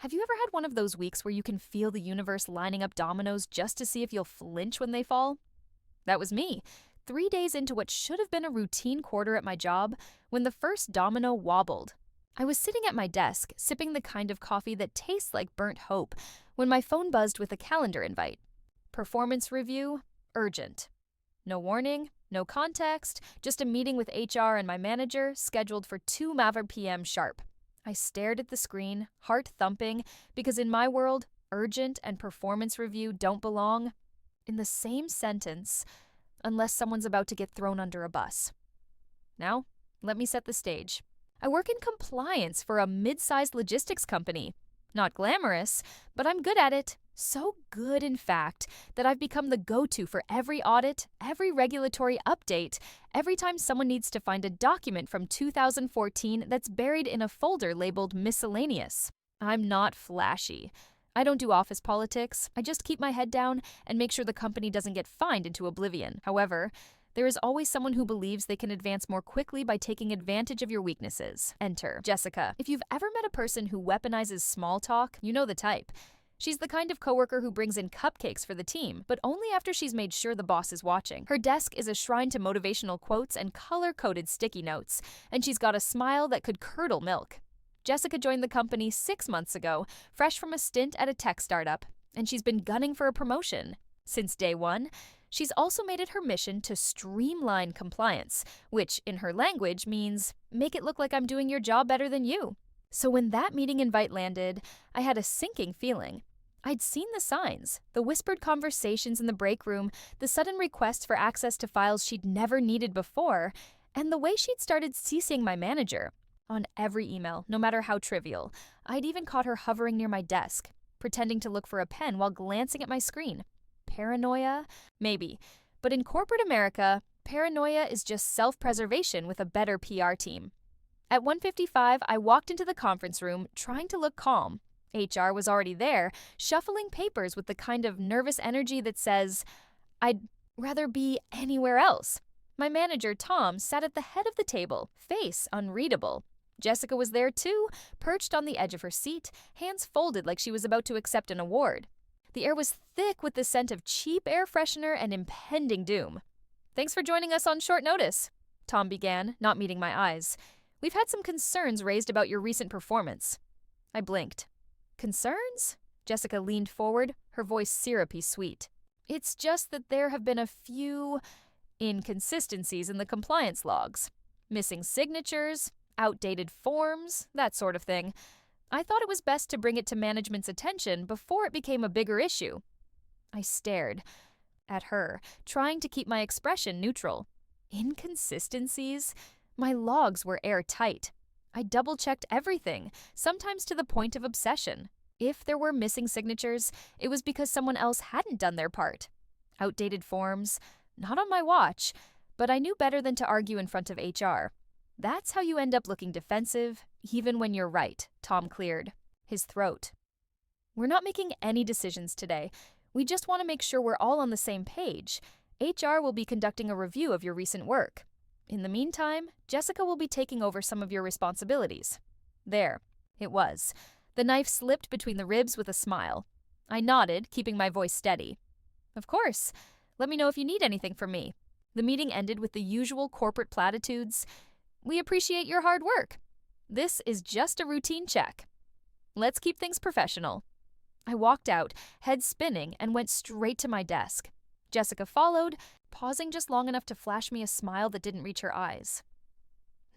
Have you ever had one of those weeks where you can feel the universe lining up dominoes just to see if you'll flinch when they fall? That was me, 3 days into what should have been a routine quarter at my job, when the first domino wobbled. I was sitting at my desk, sipping the kind of coffee that tastes like burnt hope, when my phone buzzed with a calendar invite. Performance review, urgent. No warning, no context, just a meeting with HR and my manager scheduled for 2 p.m. sharp. I stared at the screen, heart thumping, because in my world, urgent and performance review don't belong in the same sentence unless someone's about to get thrown under a bus. Now, let me set the stage. I work in compliance for a mid-sized logistics company. Not glamorous, but I'm good at it. So good, in fact, that I've become the go-to for every audit, every regulatory update, every time someone needs to find a document from 2014 that's buried in a folder labeled miscellaneous. I'm not flashy. I don't do office politics. I just keep my head down and make sure the company doesn't get fined into oblivion. However, there is always someone who believes they can advance more quickly by taking advantage of your weaknesses. Enter Jessica. If you've ever met a person who weaponizes small talk, you know the type. She's the kind of coworker who brings in cupcakes for the team, but only after she's made sure the boss is watching. Her desk is a shrine to motivational quotes and color-coded sticky notes, and she's got a smile that could curdle milk. Jessica joined the company 6 months ago, fresh from a stint at a tech startup, and she's been gunning for a promotion. Since day one, she's also made it her mission to streamline compliance, which, in her language, means make it look like I'm doing your job better than you. So when that meeting invite landed, I had a sinking feeling. I'd seen the signs, the whispered conversations in the break room, the sudden requests for access to files she'd never needed before, and the way she'd started CCing my manager on every email, no matter how trivial. I'd even caught her hovering near my desk, pretending to look for a pen while glancing at my screen. Paranoia? Maybe. But in corporate America, paranoia is just self-preservation with a better PR team. At 1:55, I walked into the conference room, trying to look calm. HR was already there, shuffling papers with the kind of nervous energy that says, I'd rather be anywhere else. My manager, Tom, sat at the head of the table, face unreadable. Jessica was there too, perched on the edge of her seat, hands folded like she was about to accept an award. The air was thick with the scent of cheap air freshener and impending doom. "Thanks for joining us on short notice," Tom began, not meeting my eyes. "We've had some concerns raised about your recent performance." I blinked. "Concerns?" Jessica leaned forward, her voice syrupy sweet. "It's just that there have been a few inconsistencies in the compliance logs. Missing signatures, outdated forms, that sort of thing. I thought it was best to bring it to management's attention before it became a bigger issue." I stared at her, trying to keep my expression neutral. Inconsistencies? My logs were airtight. I double-checked everything, sometimes to the point of obsession. If there were missing signatures, it was because someone else hadn't done their part. Outdated forms? Not on my watch, but I knew better than to argue in front of HR. "That's how you end up looking defensive, even when you're right," Tom cleared his throat. "We're not making any decisions today. We just want to make sure we're all on the same page. HR will be conducting a review of your recent work. In the meantime, Jessica will be taking over some of your responsibilities." There, it was. The knife slipped between the ribs with a smile. I nodded, keeping my voice steady. "Of course. Let me know if you need anything from me." The meeting ended with the usual corporate platitudes. "We appreciate your hard work. This is just a routine check. Let's keep things professional." I walked out, head spinning, and went straight to my desk. Jessica followed, pausing just long enough to flash me a smile that didn't reach her eyes.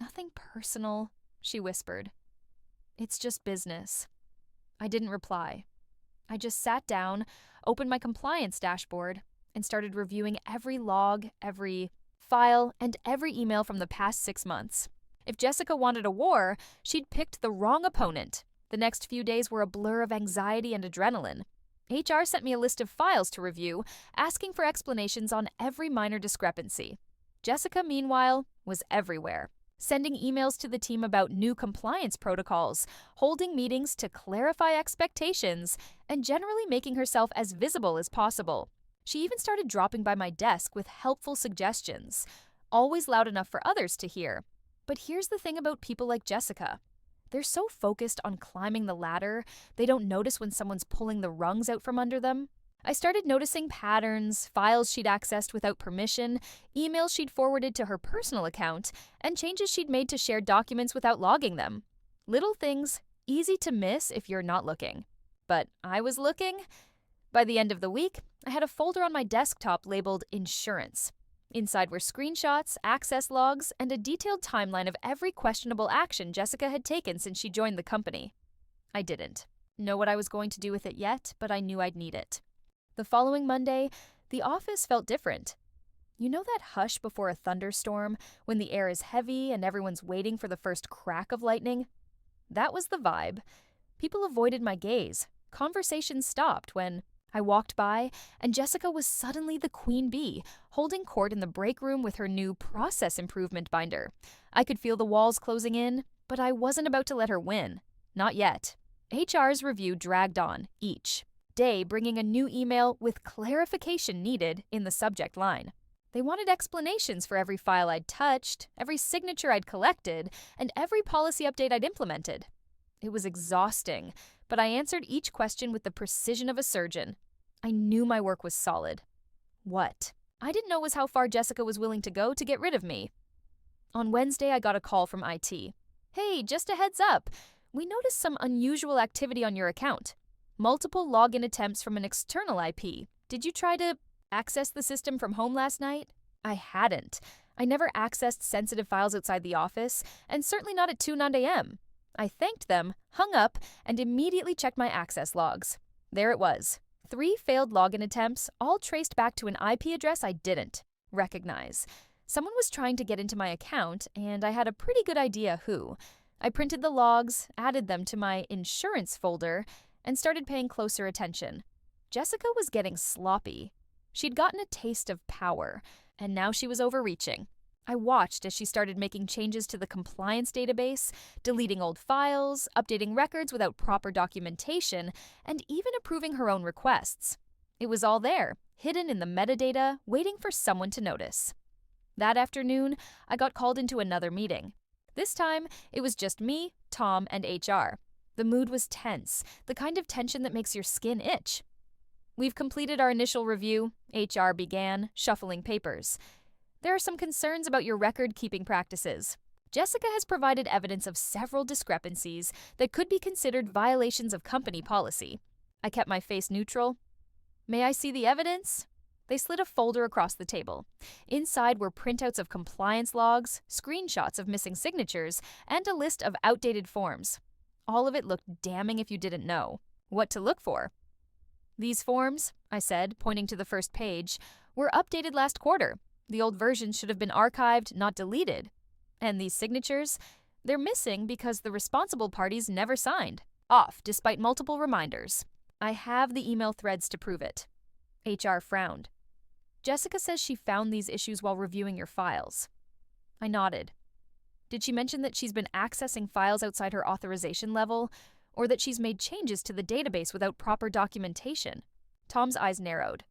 "Nothing personal," she whispered. "It's just business." I didn't reply. I just sat down, opened my compliance dashboard, and started reviewing every log, every file, and every email from the past 6 months. If Jessica wanted a war, she'd picked the wrong opponent. The next few days were a blur of anxiety and adrenaline. HR sent me a list of files to review, asking for explanations on every minor discrepancy. Jessica, meanwhile, was everywhere, sending emails to the team about new compliance protocols, holding meetings to clarify expectations, and generally making herself as visible as possible. She even started dropping by my desk with helpful suggestions, always loud enough for others to hear. But here's the thing about people like Jessica. They're so focused on climbing the ladder, they don't notice when someone's pulling the rungs out from under them. I started noticing patterns, files she'd accessed without permission, emails she'd forwarded to her personal account, and changes she'd made to shared documents without logging them. Little things, easy to miss if you're not looking. But I was looking. By the end of the week, I had a folder on my desktop labeled Insurance. Inside were screenshots, access logs, and a detailed timeline of every questionable action Jessica had taken since she joined the company. I didn't know what I was going to do with it yet, but I knew I'd need it. The following Monday, the office felt different. You know that hush before a thunderstorm, when the air is heavy and everyone's waiting for the first crack of lightning? That was the vibe. People avoided my gaze. Conversations stopped when I walked by, and Jessica was suddenly the queen bee, holding court in the break room with her new process improvement binder. I could feel the walls closing in, but I wasn't about to let her win. Not yet. HR's review dragged on, each day bringing a new email with clarification needed in the subject line. They wanted explanations for every file I'd touched, every signature I'd collected, and every policy update I'd implemented. It was exhausting, but I answered each question with the precision of a surgeon. I knew my work was solid. What I didn't know was how far Jessica was willing to go to get rid of me. On Wednesday, I got a call from IT. "Hey, just a heads up. We noticed some unusual activity on your account. Multiple login attempts from an external IP. Did you try to access the system from home last night?" I hadn't. I never accessed sensitive files outside the office, and certainly not at 2:09 a.m. I thanked them, hung up, and immediately checked my access logs. There it was. 3 failed login attempts, all traced back to an IP address I didn't recognize. Someone was trying to get into my account, and I had a pretty good idea who. I printed the logs, added them to my insurance folder, and started paying closer attention. Jessica was getting sloppy. She'd gotten a taste of power, and now she was overreaching. I watched as she started making changes to the compliance database, deleting old files, updating records without proper documentation, and even approving her own requests. It was all there, hidden in the metadata, waiting for someone to notice. That afternoon, I got called into another meeting. This time, it was just me, Tom, and HR. The mood was tense, the kind of tension that makes your skin itch. "We've completed our initial review," HR began, shuffling papers. "There are some concerns about your record-keeping practices. Jessica has provided evidence of several discrepancies that could be considered violations of company policy." I kept my face neutral. "May I see the evidence?" They slid a folder across the table. Inside were printouts of compliance logs, screenshots of missing signatures, and a list of outdated forms. All of it looked damning if you didn't know what to look for. "These forms," I said, pointing to the first page, "were updated last quarter. The old versions should have been archived, not deleted. And these signatures, they're missing because the responsible parties never signed. Off, despite multiple reminders. I have the email threads to prove it." HR frowned. "Jessica says she found these issues while reviewing your files." I nodded. "Did she mention that she's been accessing files outside her authorization level, or that she's made changes to the database without proper documentation?" Tom's eyes narrowed.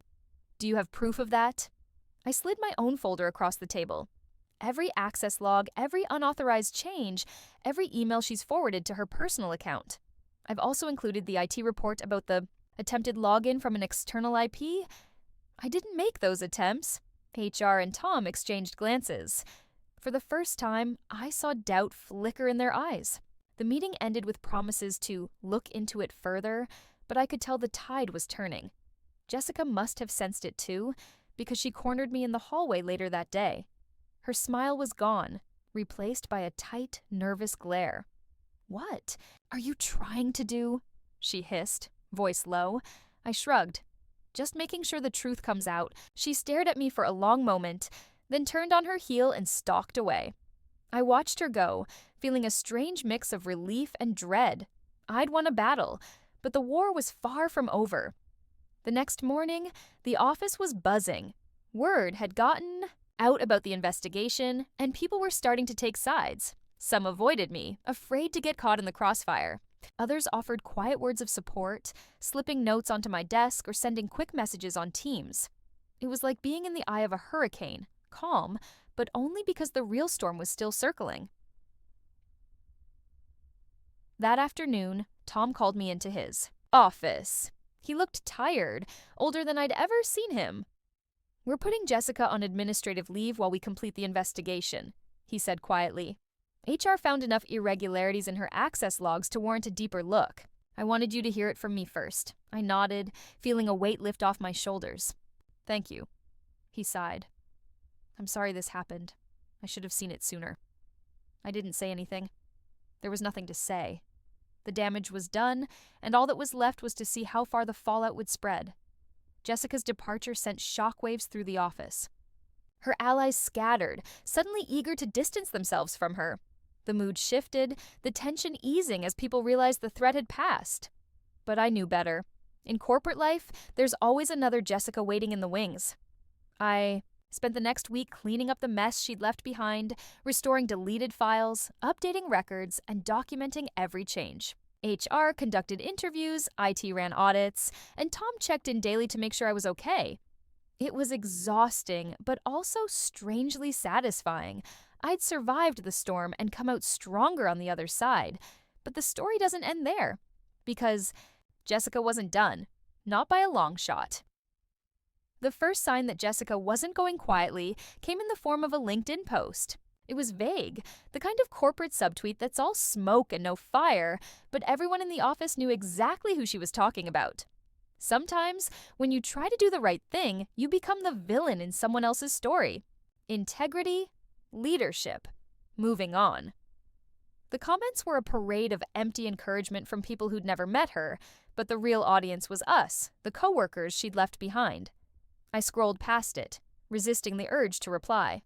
"Do you have proof of that?" I slid my own folder across the table. Every access log, every unauthorized change, every email she's forwarded to her personal account. I've also included the IT report about the attempted login from an external IP. I didn't make those attempts. HR and Tom exchanged glances. For the first time, I saw doubt flicker in their eyes. The meeting ended with promises to look into it further, but I could tell the tide was turning. Jessica must have sensed it too, because she cornered me in the hallway later that day. Her smile was gone, replaced by a tight, nervous glare. "What are you trying to do?" she hissed, voice low. I shrugged. "Just making sure the truth comes out." She stared at me for a long moment, then turned on her heel and stalked away. I watched her go, feeling a strange mix of relief and dread. I'd won a battle, but the war was far from over. The next morning, the office was buzzing. Word had gotten out about the investigation, and people were starting to take sides. Some avoided me, afraid to get caught in the crossfire. Others offered quiet words of support, slipping notes onto my desk or sending quick messages on Teams. It was like being in the eye of a hurricane, calm, but only because the real storm was still circling. That afternoon, Tom called me into his office. He looked tired, older than I'd ever seen him. "We're putting Jessica on administrative leave while we complete the investigation," he said quietly. "HR found enough irregularities in her access logs to warrant a deeper look. I wanted you to hear it from me first." I nodded, feeling a weight lift off my shoulders. "Thank you." He sighed. "I'm sorry this happened. I should have seen it sooner." I didn't say anything. There was nothing to say. The damage was done, and all that was left was to see how far the fallout would spread. Jessica's departure sent shockwaves through the office. Her allies scattered, suddenly eager to distance themselves from her. The mood shifted, the tension easing as people realized the threat had passed. But I knew better. In corporate life, there's always another Jessica waiting in the wings. I spent the next week cleaning up the mess she'd left behind, restoring deleted files, updating records, and documenting every change. HR conducted interviews, IT ran audits, and Tom checked in daily to make sure I was okay. It was exhausting, but also strangely satisfying. I'd survived the storm and come out stronger on the other side. But the story doesn't end there, because Jessica wasn't done, not by a long shot. The first sign that Jessica wasn't going quietly came in the form of a LinkedIn post. It was vague, the kind of corporate subtweet that's all smoke and no fire, but everyone in the office knew exactly who she was talking about. Sometimes, when you try to do the right thing, you become the villain in someone else's story. Integrity, leadership, moving on. The comments were a parade of empty encouragement from people who'd never met her, but the real audience was us, the coworkers she'd left behind. I scrolled past it, resisting the urge to reply.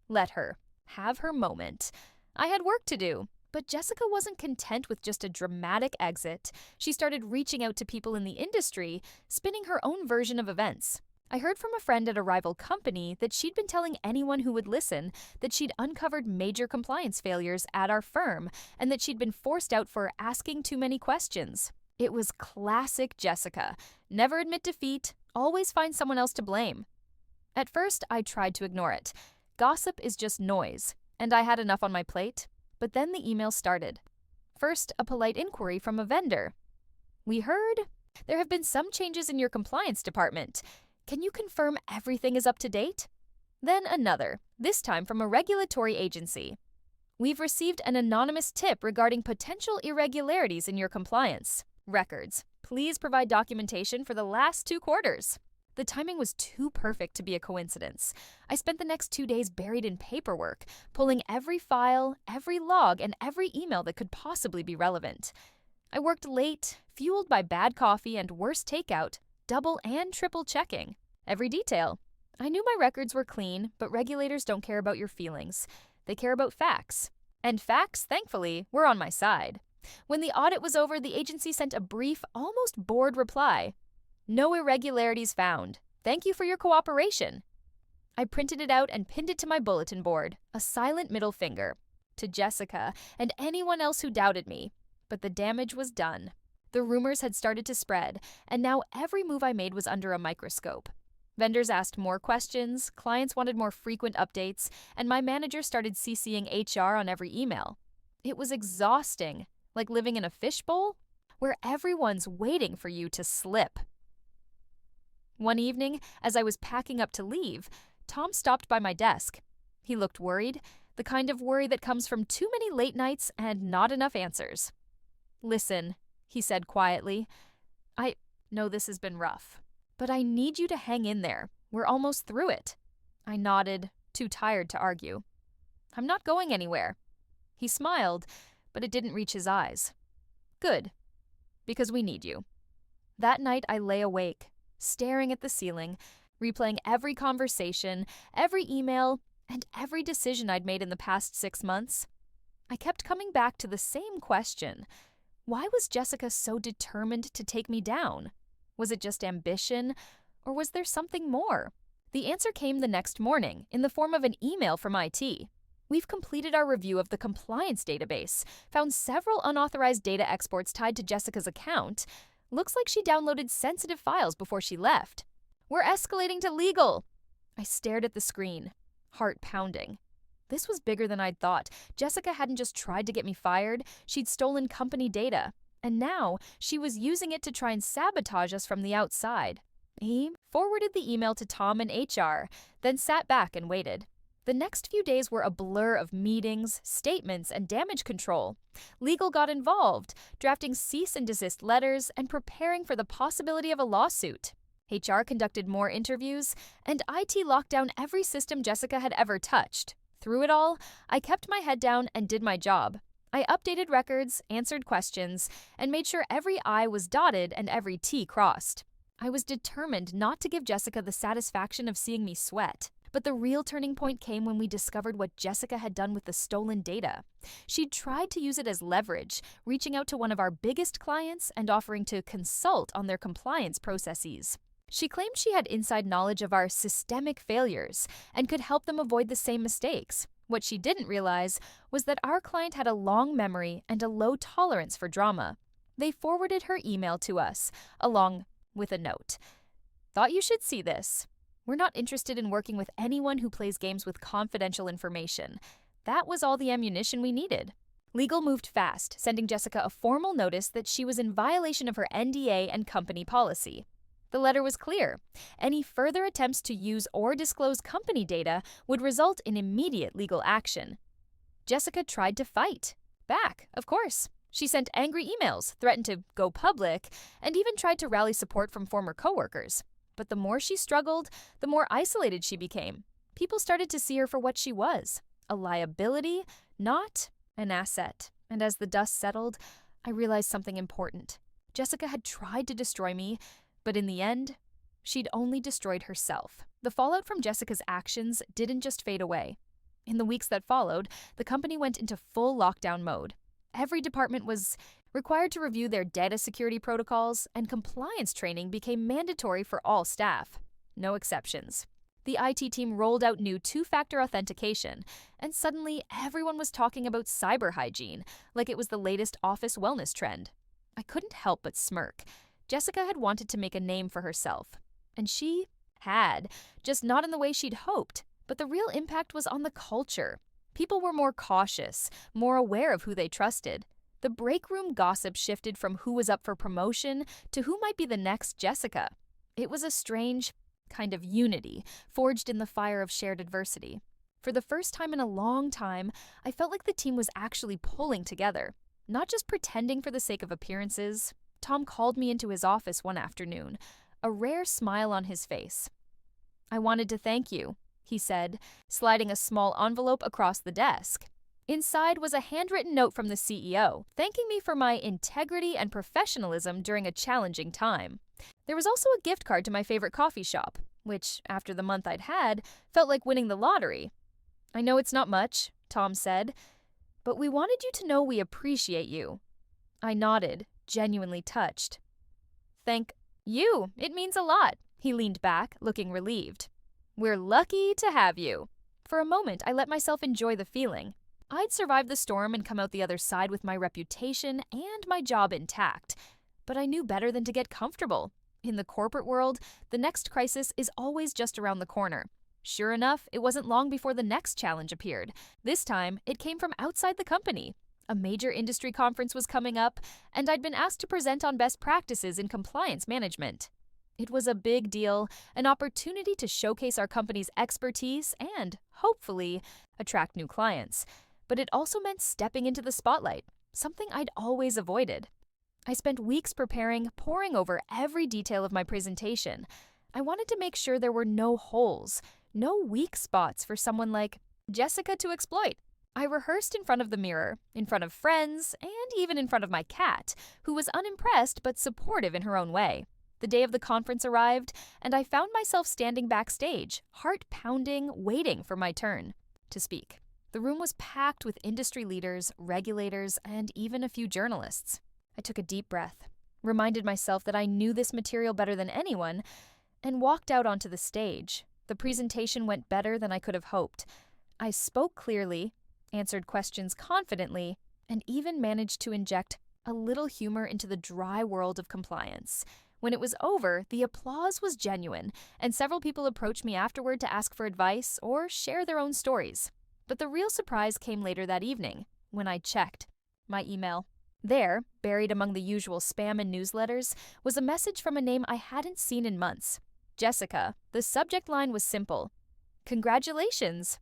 Let her have her moment. I had work to do, but Jessica wasn't content with just a dramatic exit. She started reaching out to people in the industry, spinning her own version of events. I heard from a friend at a rival company that she'd been telling anyone who would listen that she'd uncovered major compliance failures at our firm and that she'd been forced out for asking too many questions. It was classic Jessica. Never admit defeat, always find someone else to blame. At first, I tried to ignore it. Gossip is just noise, and I had enough on my plate. But then the email started. First, a polite inquiry from a vendor. "We heard there have been some changes in your compliance department. Can you confirm everything is up to date?" Then another, this time from a regulatory agency. "We've received an anonymous tip regarding potential irregularities in your compliance records. Please provide documentation for the last 2 quarters." The timing was too perfect to be a coincidence. I spent the next 2 days buried in paperwork, pulling every file, every log, and every email that could possibly be relevant. I worked late, fueled by bad coffee and worse takeout, double and triple checking every detail. I knew my records were clean, but regulators don't care about your feelings. They care about facts. And facts, thankfully, were on my side. When the audit was over, the agency sent a brief, almost bored reply. "No irregularities found. Thank you for your cooperation." I printed it out and pinned it to my bulletin board, a silent middle finger, to Jessica and anyone else who doubted me. But the damage was done. The rumors had started to spread, and now every move I made was under a microscope. Vendors asked more questions, clients wanted more frequent updates, and my manager started CCing HR on every email. It was exhausting, like living in a fishbowl, where everyone's waiting for you to slip. One evening, as I was packing up to leave, Tom stopped by my desk. He looked worried, the kind of worry that comes from too many late nights and not enough answers. "Listen," he said quietly, "I know this has been rough, but I need you to hang in there. We're almost through it." I nodded, too tired to argue. "I'm not going anywhere." He smiled, but it didn't reach his eyes. "Good, because we need you." That night I lay awake, staring at the ceiling, replaying every conversation, every email, and every decision I'd made in the past 6 months. I kept coming back to the same question. Why was Jessica so determined to take me down? Was it just ambition, or was there something more? The answer came the next morning, in the form of an email from IT. "We've completed our review of the compliance database, found several unauthorized data exports tied to Jessica's account. Looks like she downloaded sensitive files before she left. We're escalating to legal." I stared at the screen, heart pounding. This was bigger than I'd thought. Jessica hadn't just tried to get me fired, she'd stolen company data. And now she was using it to try and sabotage us from the outside. He forwarded the email to Tom and HR, then sat back and waited. The next few days were a blur of meetings, statements, and damage control. Legal got involved, drafting cease and desist letters and preparing for the possibility of a lawsuit. HR conducted more interviews, and IT locked down every system Jessica had ever touched. Through it all, I kept my head down and did my job. I updated records, answered questions, and made sure every I was dotted and every T crossed. I was determined not to give Jessica the satisfaction of seeing me sweat. But the real turning point came when we discovered what Jessica had done with the stolen data. She'd tried to use it as leverage, reaching out to one of our biggest clients and offering to consult on their compliance processes. She claimed she had inside knowledge of our systemic failures and could help them avoid the same mistakes. What she didn't realize was that our client had a long memory and a low tolerance for drama. They forwarded her email to us, along with a note. "Thought you should see this. We're not interested in working with anyone who plays games with confidential information." That was all the ammunition we needed. Legal moved fast, sending Jessica a formal notice that she was in violation of her NDA and company policy. The letter was clear. Any further attempts to use or disclose company data would result in immediate legal action. Jessica tried to fight back, of course. She sent angry emails, threatened to go public, and even tried to rally support from former coworkers. But the more she struggled, the more isolated she became. People started to see her for what she was, a liability, not an asset. And as the dust settled, I realized something important. Jessica had tried to destroy me, but in the end, she'd only destroyed herself. The fallout from Jessica's actions didn't just fade away. In the weeks that followed, the company went into full lockdown mode. Every department was required to review their data security protocols, and compliance training became mandatory for all staff. No exceptions. The IT team rolled out new two-factor authentication, and suddenly everyone was talking about cyber hygiene, like it was the latest office wellness trend. I couldn't help but smirk. Jessica had wanted to make a name for herself, and she had, just not in the way she'd hoped. But the real impact was on the culture. People were more cautious, more aware of who they trusted. The break room gossip shifted from who was up for promotion to who might be the next Jessica. It was a strange kind of unity, forged in the fire of shared adversity. For the first time in a long time, I felt like the team was actually pulling together, not just pretending for the sake of appearances. Tom called me into his office one afternoon, a rare smile on his face. "I wanted to thank you," he said, sliding a small envelope across the desk. Inside was a handwritten note from the CEO, thanking me for my integrity and professionalism during a challenging time. There was also a gift card to my favorite coffee shop, which, after the month I'd had, felt like winning the lottery. "I know it's not much," Tom said, "but we wanted you to know we appreciate you." I nodded, genuinely touched. "Thank you. It means a lot." He leaned back, looking relieved. "We're lucky to have you." For a moment, I let myself enjoy the feeling. I'd survived the storm and come out the other side with my reputation and my job intact. But I knew better than to get comfortable. In the corporate world, the next crisis is always just around the corner. Sure enough, it wasn't long before the next challenge appeared. This time, it came from outside the company. A major industry conference was coming up, and I'd been asked to present on best practices in compliance management. It was a big deal, an opportunity to showcase our company's expertise and, hopefully, attract new clients. But it also meant stepping into the spotlight, something I'd always avoided. I spent weeks preparing, poring over every detail of my presentation. I wanted to make sure there were no holes, no weak spots for someone like Jessica to exploit. I rehearsed in front of the mirror, in front of friends, and even in front of my cat, who was unimpressed but supportive in her own way. The day of the conference arrived, and I found myself standing backstage, heart pounding, waiting for my turn to speak. The room was packed with industry leaders, regulators, and even a few journalists. I took a deep breath, reminded myself that I knew this material better than anyone, and walked out onto the stage. The presentation went better than I could have hoped. I spoke clearly, answered questions confidently, and even managed to inject a little humor into the dry world of compliance. When it was over, the applause was genuine, and several people approached me afterward to ask for advice or share their own stories. But the real surprise came later that evening, when I checked my email. There, buried among the usual spam and newsletters, was a message from a name I hadn't seen in months. Jessica. The subject line was simple. Congratulations.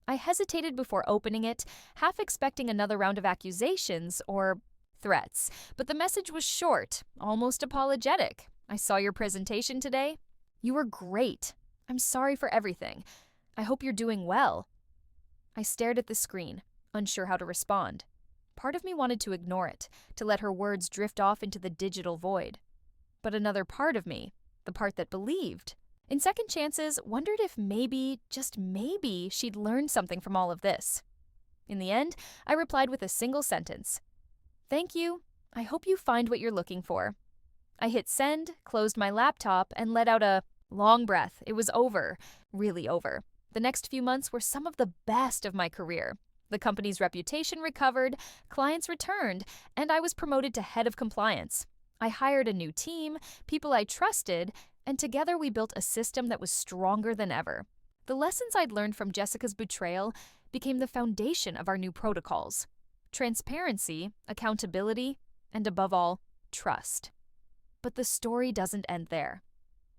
I hesitated before opening it, half expecting another round of accusations or threats, but the message was short, almost apologetic. I saw your presentation today. You were great. I'm sorry for everything. I hope you're doing well. I stared at the screen, unsure how to respond. Part of me wanted to ignore it, to let her words drift off into the digital void. But another part of me, the part that believed, in second chances, wondered if maybe, just maybe, she'd learned something from all of this. In the end, I replied with a single sentence. Thank you. I hope you find what you're looking for. I hit send, closed my laptop, and let out a long breath. It was over. Really over. The next few months were some of the best of my career. The company's reputation recovered, clients returned, and I was promoted to head of compliance. I hired a new team, people I trusted, and together we built a system that was stronger than ever. The lessons I'd learned from Jessica's betrayal became the foundation of our new protocols. Transparency, accountability, and above all, trust. But the story doesn't end there.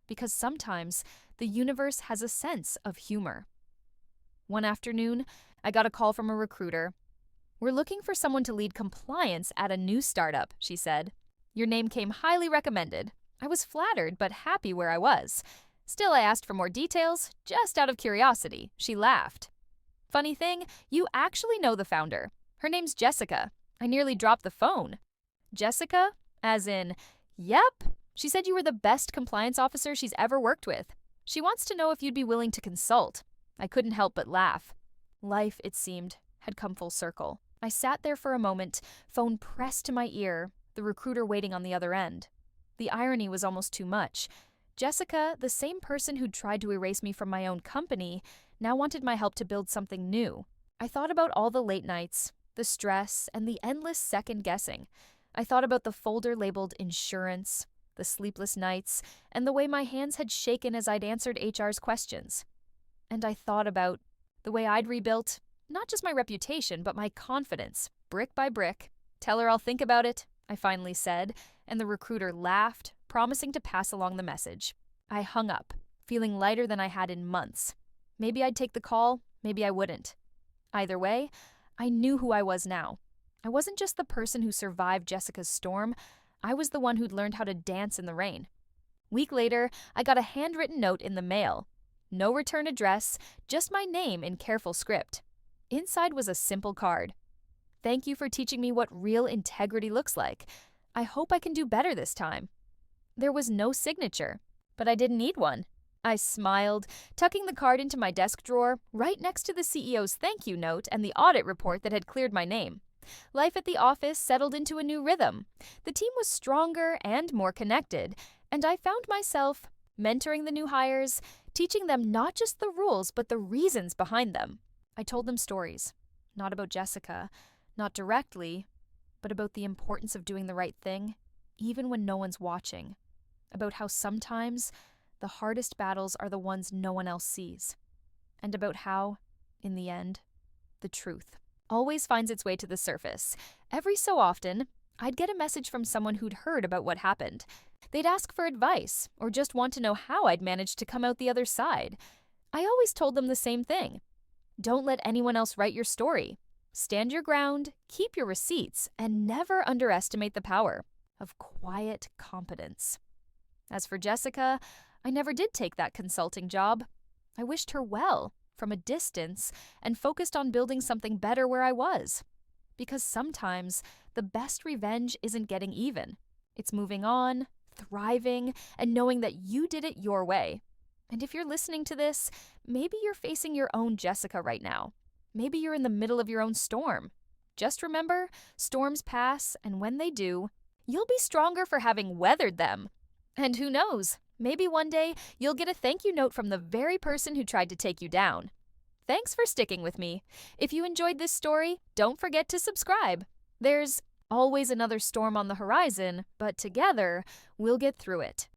Because sometimes the universe has a sense of humor. One afternoon, I got a call from a recruiter. We're looking for someone to lead compliance at a new startup, she said. Your name came highly recommended. I was flattered but happy where I was. Still, I asked for more details, just out of curiosity. She laughed. Funny thing, you actually know the founder. Her name's Jessica. I nearly dropped the phone. Jessica? As in, yep. She said you were the best compliance officer she's ever worked with. She wants to know if you'd be willing to consult. I couldn't help but laugh. Life, it seemed, had come full circle. I sat there for a moment, phone pressed to my ear, the recruiter waiting on the other end. The irony was almost too much. Jessica, the same person who'd tried to erase me from my own company, now wanted my help to build something new. I thought about all the late nights, the stress, and the endless second-guessing. I thought about the folder labeled insurance, the sleepless nights, and the way my hands had shaken as I'd answered HR's questions. And I thought about the way I'd rebuilt, not just my reputation, but my confidence, brick by brick. Tell her I'll think about it, I finally said, and the recruiter laughed, promising to pass along the message. I hung up, feeling lighter than I had in months. Maybe I'd take the call, maybe I wouldn't. Either way, I knew who I was now. I wasn't just the person who survived Jessica's storm, I was the one who'd learned how to dance in the rain. Week later, I got a handwritten note in the mail. No return address, just my name in careful script. Inside was a simple card. Thank you for teaching me what real integrity looks like. I hope I can do better this time. There was no signature, but I didn't need one. I smiled, tucking the card into my desk drawer, right next to the CEO's thank you note and the audit report that had cleared my name. Life at the office settled into a new rhythm. The team was stronger and more connected, and I found myself mentoring the new hires, teaching them not just the rules, but the reasons behind them. I told them stories, not about Jessica, not directly, but about the importance of doing the right thing, even when no one's watching. About how sometimes the hardest battles are the ones no one else sees. And about how, in the end, the truth always finds its way to the surface. Every so often, I'd get a message from someone who'd heard about what happened. They'd ask for advice, or just want to know how I'd managed to come out the other side. I always told them the same thing. Don't let anyone else write your story. Stand your ground, keep your receipts, and never underestimate the power of quiet competence. As for Jessica, I never did take that consulting job. I wished her well, from a distance, and focused on building something better where I was. Because sometimes the best revenge isn't getting even. It's moving on, thriving, and knowing that you did it your way. And if you're listening to this, maybe you're facing your own Jessica right now. Maybe you're in the middle of your own storm. Just remember, storms pass, and when they do, you'll be stronger for having weathered them. And who knows, maybe one day you'll get a thank you note from the very person who tried to take you down. Thanks for sticking with me. If you enjoyed this story, don't forget to subscribe. There's always another storm on the horizon, but together, we'll get through it.